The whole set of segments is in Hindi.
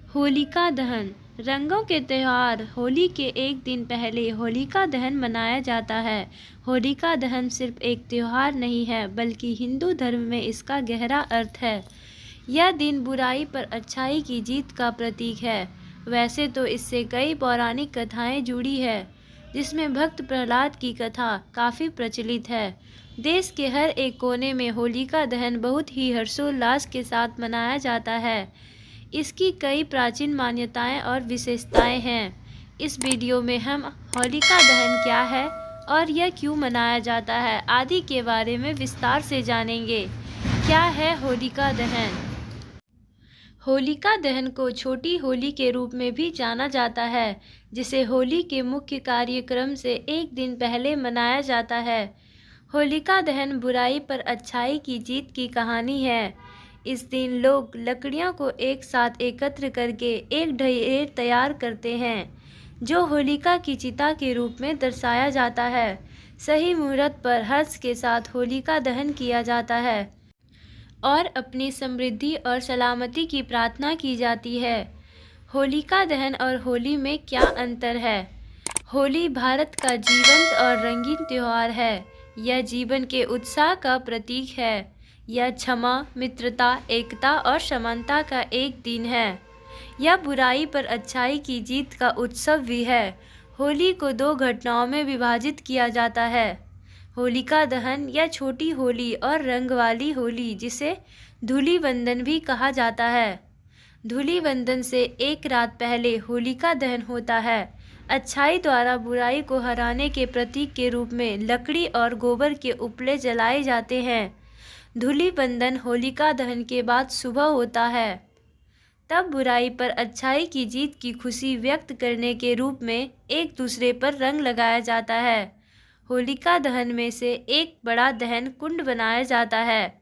होलिका दहन। रंगों के त्योहार होली के एक दिन पहले होलिका दहन मनाया जाता है। होलिका दहन सिर्फ एक त्योहार नहीं है बल्कि हिंदू धर्म में इसका गहरा अर्थ है। यह दिन बुराई पर अच्छाई की जीत का प्रतीक है। वैसे तो इससे कई पौराणिक कथाएं जुड़ी है, जिसमें भक्त प्रहलाद की कथा काफ़ी प्रचलित है। देश के हर एक कोने में होलिका दहन बहुत ही हर्षोल्लास के साथ मनाया जाता है। इसकी कई प्राचीन मान्यताएं और विशेषताएं हैं। इस वीडियो में हम होलिका दहन क्या है और यह क्यों मनाया जाता है आदि के बारे में विस्तार से जानेंगे। क्या है होलिका दहन? होलिका दहन को छोटी होली के रूप में भी जाना जाता है, जिसे होली के मुख्य कार्यक्रम से एक दिन पहले मनाया जाता है। होलिका दहन बुराई पर अच्छाई की जीत की कहानी है। इस दिन लोग लकड़ियों को एक साथ एकत्र करके एक ढेर तैयार करते हैं, जो होलिका की चिता के रूप में दर्शाया जाता है। सही मुहूर्त पर हर्ष के साथ होलिका दहन किया जाता है और अपनी समृद्धि और सलामती की प्रार्थना की जाती है। होलिका दहन और होली में क्या अंतर है? होली भारत का जीवंत और रंगीन त्योहार है। यह जीवन के उत्साह का प्रतीक है। यह क्षमा, मित्रता, एकता और समानता का एक दिन है। यह बुराई पर अच्छाई की जीत का उत्सव भी है। होली को दो घटनाओं में विभाजित किया जाता है: होलिका दहन या छोटी होली और रंग वाली होली, जिसे धूलिवंदन भी कहा जाता है। धूलिवंदन से एक रात पहले होलिका दहन होता है। अच्छाई द्वारा बुराई को हराने के प्रतीक के रूप में लकड़ी और गोबर के उपले जलाए जाते हैं। धूलिवंदन होलिका दहन के बाद सुबह होता है। तब बुराई पर अच्छाई की जीत की खुशी व्यक्त करने के रूप में एक दूसरे पर रंग लगाया जाता है। होलिका दहन में से एक बड़ा दहन कुंड बनाया जाता है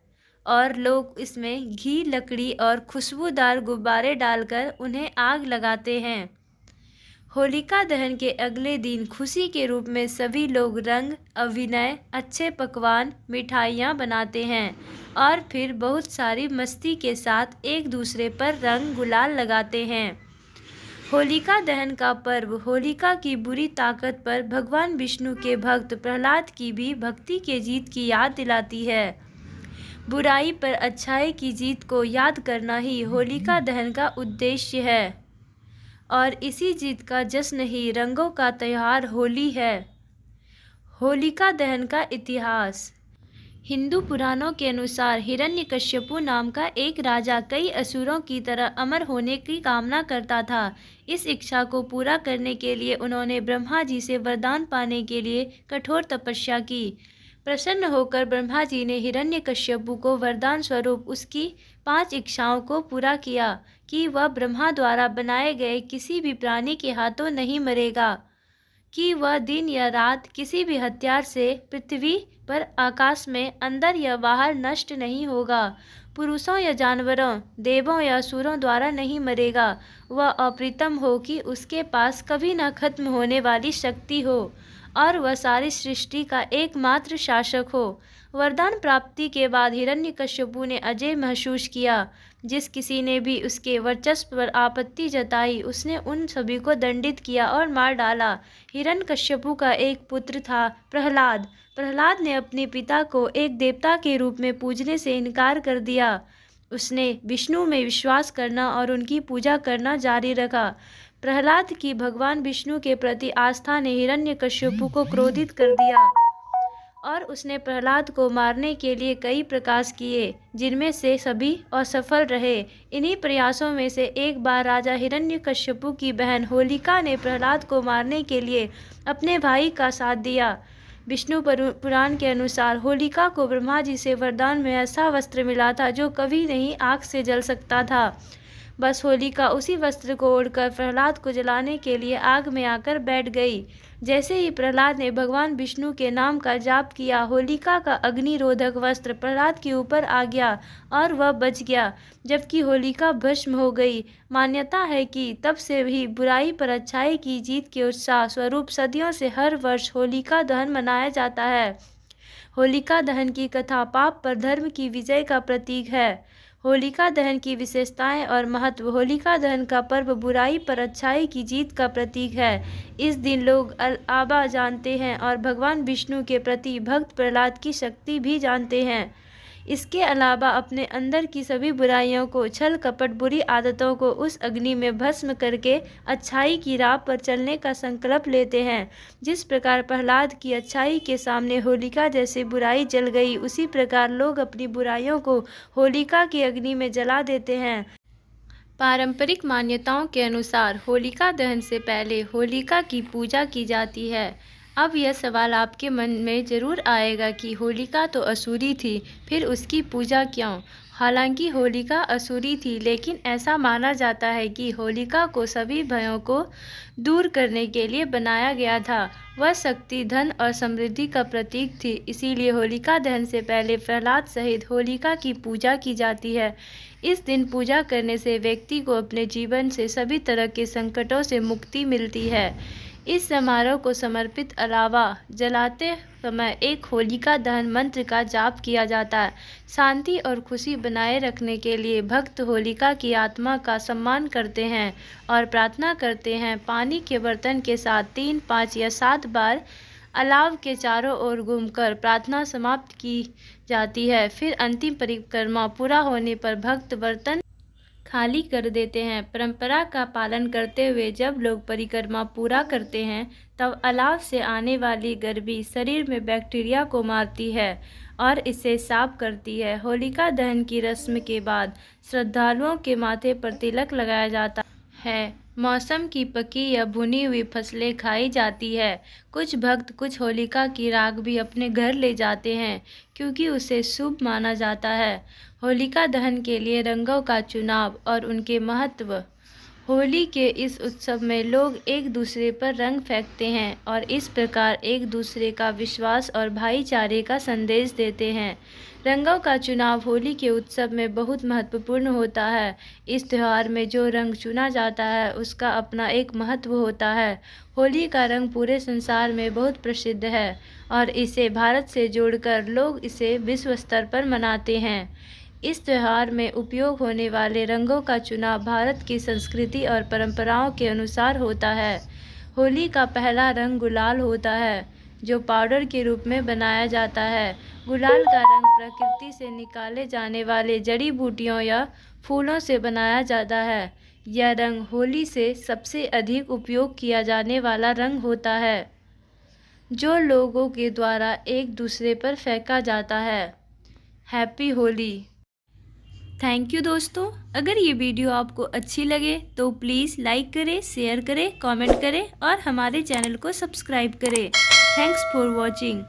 और लोग इसमें घी, लकड़ी और खुशबूदार गुब्बारे डालकर उन्हें आग लगाते हैं। होलिका दहन के अगले दिन खुशी के रूप में सभी लोग रंग, अभिनय, अच्छे पकवान, मिठाइयाँ बनाते हैं और फिर बहुत सारी मस्ती के साथ एक दूसरे पर रंग गुलाल लगाते हैं। होलिका दहन का पर्व होलिका की बुरी ताकत पर भगवान विष्णु के भक्त प्रहलाद की भी भक्ति के जीत की याद दिलाती है। बुराई पर अच्छाई की जीत को याद करना ही होलिका दहन का उद्देश्य है और इसी जीत का जश्न ही रंगों का त्योहार होली है। होलिका दहन का इतिहास। हिंदू पुराणों के अनुसार हिरण्यकश्यपु नाम का एक राजा कई असुरों की तरह अमर होने की कामना करता था। इस इच्छा को पूरा करने के लिए उन्होंने ब्रह्मा जी से वरदान पाने के लिए कठोर तपस्या की। प्रसन्न होकर ब्रह्मा जी ने हिरण्यकश्यपु को वरदान स्वरूप उसकी 5 इच्छाओं को पूरा किया कि वह ब्रह्मा द्वारा बनाए गए किसी भी प्राणी के हाथों नहीं मरेगा, कि वह दिन या रात किसी भी हथियार से पृथ्वी पर, आकाश में, अंदर या बाहर नष्ट नहीं होगा, पुरुषों या जानवरों, देवों या असुरों द्वारा नहीं मरेगा। वह अप्रतिम हो कि उसके पास कभी न खत्म होने वाली शक्ति हो और वह सारी सृष्टि का एकमात्र शासक हो। वरदान प्राप्ति के बाद हिरण्यकश्यपु ने अजय महसूस किया। जिस किसी ने भी उसके वर्चस्व पर आपत्ति जताई, उसने उन सभी को दंडित किया और मार डाला। हिरण्यकश्यपु का एक पुत्र था, प्रहलाद। प्रहलाद ने अपने पिता को एक देवता के रूप में पूजने से इनकार कर दिया। उसने विष्णु में विश्वास करना और उनकी पूजा करना जारी रखा। प्रहलाद की भगवान विष्णु के प्रति आस्था ने हिरण्यकश्यपु को क्रोधित कर दिया और उसने प्रहलाद को मारने के लिए कई प्रयास किए, जिनमें से सभी असफल रहे। इन्हीं प्रयासों में से एक बार राजा हिरण्यकश्यपु की बहन होलिका ने प्रहलाद को मारने के लिए अपने भाई का साथ दिया। विष्णु पुराण के अनुसार होलिका को ब्रह्मा जी से वरदान में ऐसा वस्त्र मिला था जो कभी नहीं आग से जल सकता था। बस होलिका उसी वस्त्र को ओढ़कर प्रहलाद को जलाने के लिए आग में आकर बैठ गई। जैसे ही प्रहलाद ने भगवान विष्णु के नाम का जाप किया, होलिका का अग्निरोधक वस्त्र प्रहलाद के ऊपर आ गया और वह बच गया, जबकि होलिका भस्म हो गई। मान्यता है कि तब से भी बुराई पर अच्छाई की जीत के उत्साह स्वरूप सदियों से हर वर्ष होलिका दहन मनाया जाता है। होलिका दहन की कथा पाप पर धर्म की विजय का प्रतीक है। होलिका दहन की विशेषताएं और महत्व। होलिका दहन का पर्व बुराई पर अच्छाई की जीत का प्रतीक है। इस दिन लोग आबा जानते हैं और भगवान विष्णु के प्रति भक्त प्रहलाद की शक्ति भी जानते हैं। इसके अलावा अपने अंदर की सभी बुराइयों को, छल कपट, बुरी आदतों को उस अग्नि में भस्म करके अच्छाई की राह पर चलने का संकल्प लेते हैं। जिस प्रकार प्रहलाद की अच्छाई के सामने होलिका जैसे बुराई जल गई, उसी प्रकार लोग अपनी बुराइयों को होलिका की अग्नि में जला देते हैं। पारंपरिक मान्यताओं के अनुसार होलिका दहन से पहले होलिका की पूजा की जाती है। अब यह सवाल आपके मन में ज़रूर आएगा कि होलिका तो असुरी थी, फिर उसकी पूजा क्यों? हालांकि होलिका असुरी थी, लेकिन ऐसा माना जाता है कि होलिका को सभी भयों को दूर करने के लिए बनाया गया था। वह शक्ति, धन और समृद्धि का प्रतीक थी। इसीलिए होलिका दहन से पहले प्रहलाद सहित होलिका की पूजा की जाती है। इस दिन पूजा करने से व्यक्ति को अपने जीवन से सभी तरह के संकटों से मुक्ति मिलती है। इस समारोह को समर्पित अलावा जलाते समय एक होलिका दहन मंत्र का जाप किया जाता है। शांति और खुशी बनाए रखने के लिए भक्त होलिका की आत्मा का सम्मान करते हैं और प्रार्थना करते हैं। पानी के बर्तन के साथ 3, 5 या 7 बार अलाव के चारों ओर घूमकर प्रार्थना समाप्त की जाती है। फिर अंतिम परिक्रमा पूरा होने पर भक्त बर्तन खाली कर देते हैं। परंपरा का पालन करते हुए जब लोग परिक्रमा पूरा करते हैं, तब अलाव से आने वाली गर्मी शरीर में बैक्टीरिया को मारती है और इसे साफ करती है। होलिका दहन की रस्म के बाद श्रद्धालुओं के माथे पर तिलक लगाया जाता है। मौसम की पकी या भुनी हुई फसलें खाई जाती है। कुछ भक्त कुछ होलिका की राख भी अपने घर ले जाते हैं, क्योंकि उसे शुभ माना जाता है। होलिका दहन के लिए रंगों का चुनाव और उनके महत्व। होली के इस उत्सव में लोग एक दूसरे पर रंग फेंकते हैं और इस प्रकार एक दूसरे का विश्वास और भाईचारे का संदेश देते हैं। रंगों का चुनाव होली के उत्सव में बहुत महत्वपूर्ण होता है। इस त्यौहार में जो रंग चुना जाता है, उसका अपना एक महत्व होता है। होली का रंग पूरे संसार में बहुत प्रसिद्ध है और इसे भारत से जोड़कर लोग इसे विश्व स्तर पर मनाते हैं। इस त्यौहार में उपयोग होने वाले रंगों का चुनाव भारत की संस्कृति और परंपराओं के अनुसार होता है। होली का पहला रंग गुलाल होता है, जो पाउडर के रूप में बनाया जाता है। गुलाल का रंग प्रकृति से निकाले जाने वाले जड़ी बूटियों या फूलों से बनाया जाता है। यह रंग होली से सबसे अधिक उपयोग किया जाने वाला रंग होता है, जो लोगों के द्वारा एक दूसरे पर फेंका जाता है। हैप्पी होली। थैंक यू दोस्तों। अगर ये वीडियो आपको अच्छी लगे तो प्लीज़ लाइक करें, शेयर करें, कमेंट करें और हमारे चैनल को सब्सक्राइब करें। Thanks for watching.